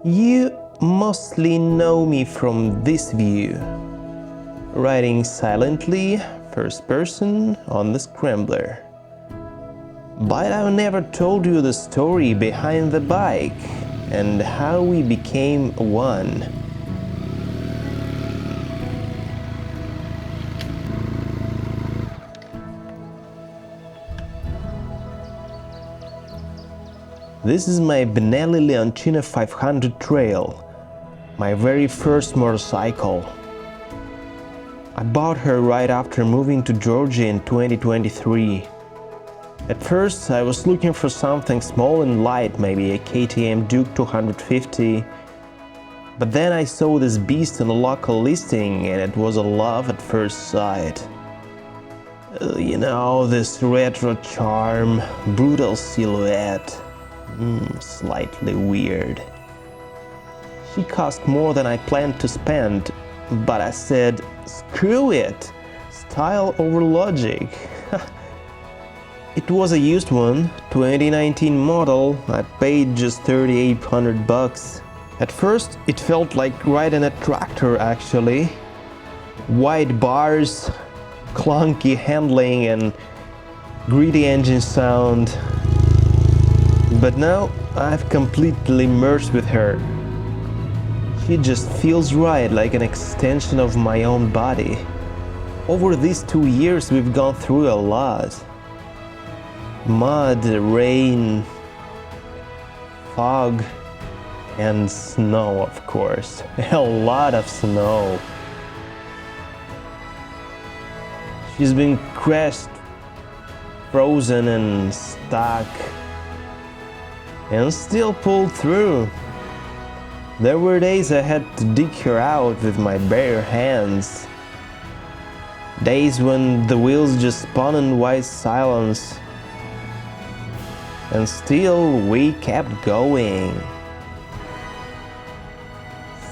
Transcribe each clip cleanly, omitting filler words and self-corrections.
You mostly know me from this view, riding silently, first person, on the Scrambler. But I've never told you the story behind the bike and how we became one. This is my Benelli Leoncino 500 Trail, my very first motorcycle. I bought her right after moving to Georgia in 2023. At first I was looking for something small and light, maybe a KTM Duke 250, but then I saw this beast on a local listing and it was a love at first sight. You know, this retro charm, brutal silhouette. Slightly weird. She cost more than I planned to spend, but I said, screw it! Style over logic. It was a used one, 2019 model. I paid just 3,800 bucks. At first it felt like riding a tractor actually. Wide bars, clunky handling and gritty engine sound. But now I've completely merged with her. She just feels right, like an extension of my own body. Over these 2 years we've gone through a lot. Mud, rain, fog, and snow, of course. A lot of snow. She's been crashed, frozen and stuck, and still pulled through. There were days I had to dig her out with my bare hands. Days when the wheels just spun in white silence. And still we kept going.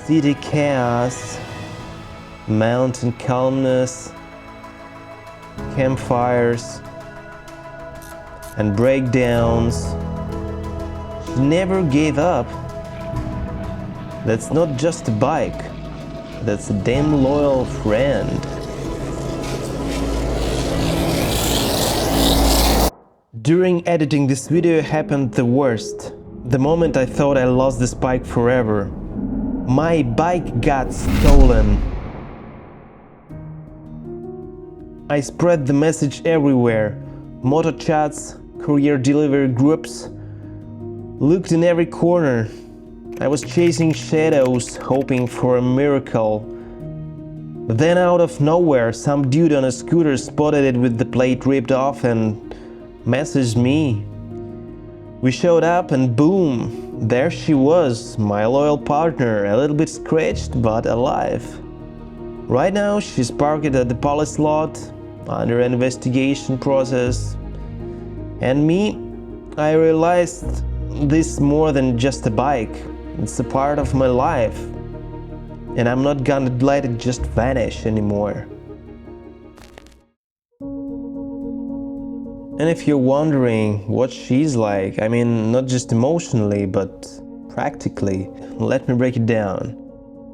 City chaos, mountain calmness, campfires, and breakdowns. She never gave up. That's not just a bike, that's a damn loyal friend. During editing this video happened the worst. The moment I thought I lost this bike forever. My bike got stolen. I spread the message everywhere. Moto chats, courier delivery groups. Looked in every corner. I was chasing shadows, hoping for a miracle. Then out of nowhere, some dude on a scooter spotted it with the plate ripped off and messaged me. We showed up and boom, there she was, my loyal partner, a little bit scratched but alive. Right now she's parked at the police lot, under investigation process. And me, I realized this is more than just a bike. It's a part of my life. And I'm not gonna let it just vanish anymore. And if you're wondering what she's like, I mean, not just emotionally, but practically, let me break it down.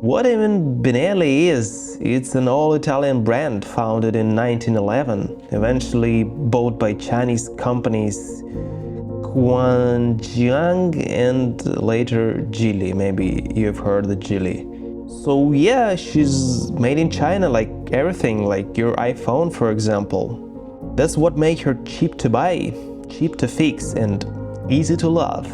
What even Benelli is, it's an all-Italian brand founded in 1911, eventually bought by Chinese companies Quanjiang and later Geely. Maybe you've heard the Geely. So yeah, she's made in China, like everything, like your iPhone for example. That's what makes her cheap to buy, cheap to fix and easy to love.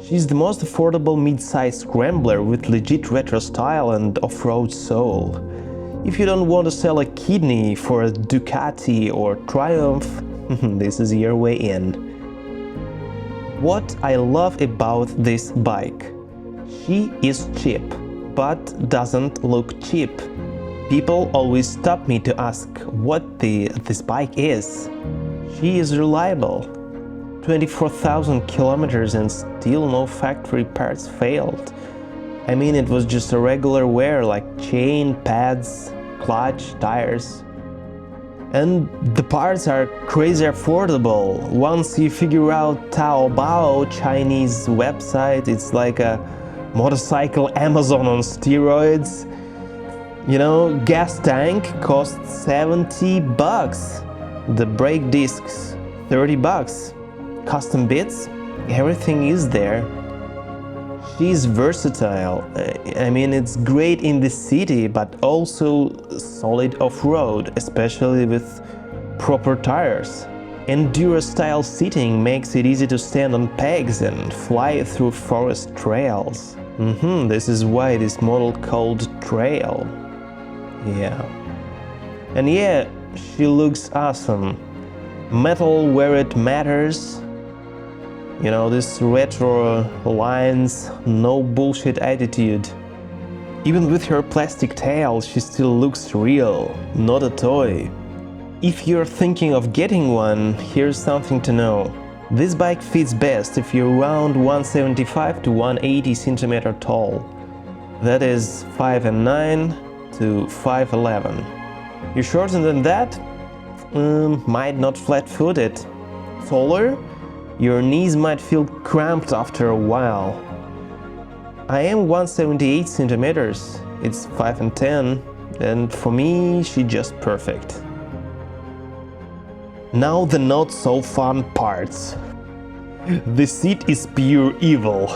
She's the most affordable mid-size scrambler with legit retro style and off-road soul. If you don't want to sell a kidney for a Ducati or Triumph, this is your way in. What I love about this bike: she is cheap, but doesn't look cheap. People always stop me to ask what this bike is. She is reliable. 24,000 kilometers and still no factory parts failed. I mean, it was just a regular wear like chain, pads, clutch, tires. And the parts are crazy affordable. Once you figure out Taobao, Chinese website, it's like a Motorcycle Amazon on steroids. You know, gas tank costs $70. The brake discs, $30. Custom bits, everything is there. She's versatile. I mean, it's great in the city, but also solid off-road, especially with proper tires. Enduro-style seating makes it easy to stand on pegs and fly through forest trails. This is why this model called Trail. Yeah. And yeah, she looks awesome. Metal where it matters. You know, this retro lines, no bullshit attitude. Even with her plastic tail, she still looks real, not a toy. If you're thinking of getting one, here's something to know. This bike fits best if you're around 175 to 180 centimeter tall. That is 5'9" to 5'11". You're shorter than that? Might not flat-footed. Taller? Your knees might feel cramped after a while. I am 178 centimeters, it's 5'10", and for me, she's just perfect. Now the not so fun parts. The seat is pure evil.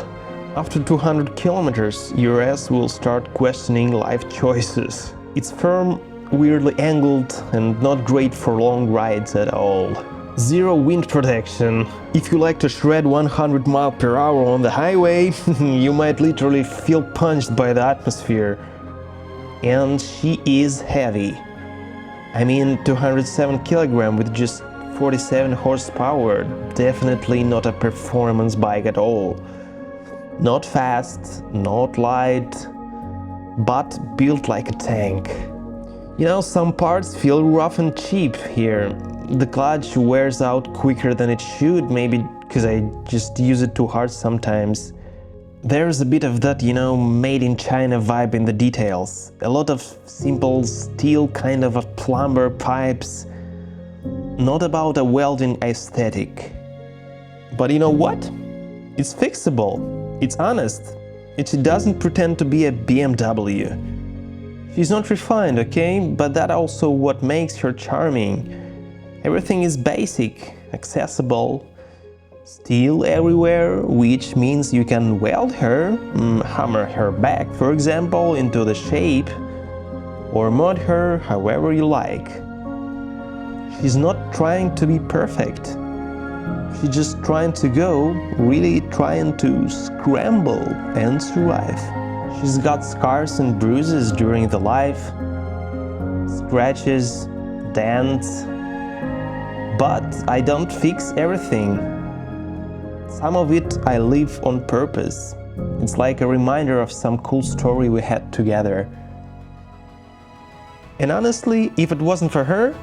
After 200 kilometers, your ass will start questioning life choices. It's firm, weirdly angled, and not great for long rides at all. Zero wind protection. If you like to shred 100 miles per hour on the highway, you might literally feel punched by the atmosphere. And she is heavy. I mean, 207 kilograms with just 47 horsepower. Definitely not a performance bike at all. Not fast, not light, but built like a tank. You know, some parts feel rough and cheap here. The clutch wears out quicker than it should, maybe because I just use it too hard sometimes. There's a bit of that, you know, made in China vibe in the details. A lot of simple steel kind of a plumber pipes. Not about a welding aesthetic. But you know what? It's fixable. It's honest. She doesn't pretend to be a BMW. She's not refined, okay? But that's also what makes her charming. Everything is basic, accessible, steel everywhere, which means you can weld her, hammer her back, for example, into the shape, or mod her however you like. She's not trying to be perfect. She's just trying to go, really trying to scramble and survive. She's got scars and bruises during the life, scratches, dents, but I don't fix everything. Some of it I leave on purpose. It's like a reminder of some cool story we had together. And honestly, if it wasn't for her,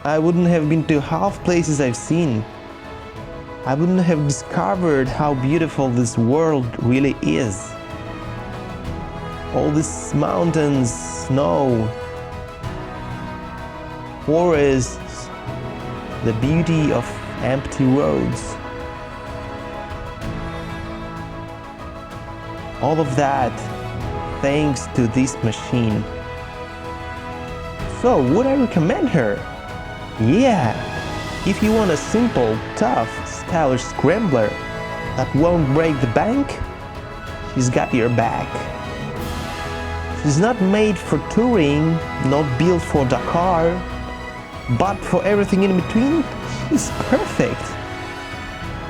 I wouldn't have been to half places I've seen. I wouldn't have discovered how beautiful this world really is. All these mountains, snow, forests, the beauty of empty roads. All of that thanks to this machine. So, would I recommend her? Yeah! If you want a simple, tough, stylish scrambler that won't break the bank, she's got your back. She's not made for touring, not built for Dakar, but for everything in between, she's perfect.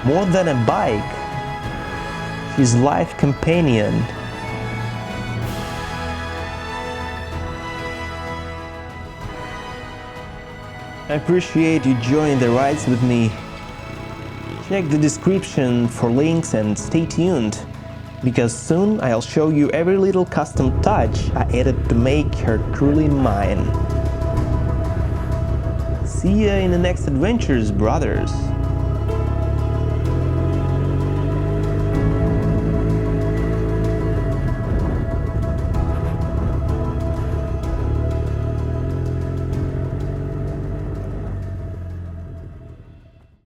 More than a bike, she's life companion. I appreciate you joining the rides with me. Check the description for links and stay tuned, because soon I'll show you every little custom touch I added to make her truly mine. See ya in the next adventures, brothers!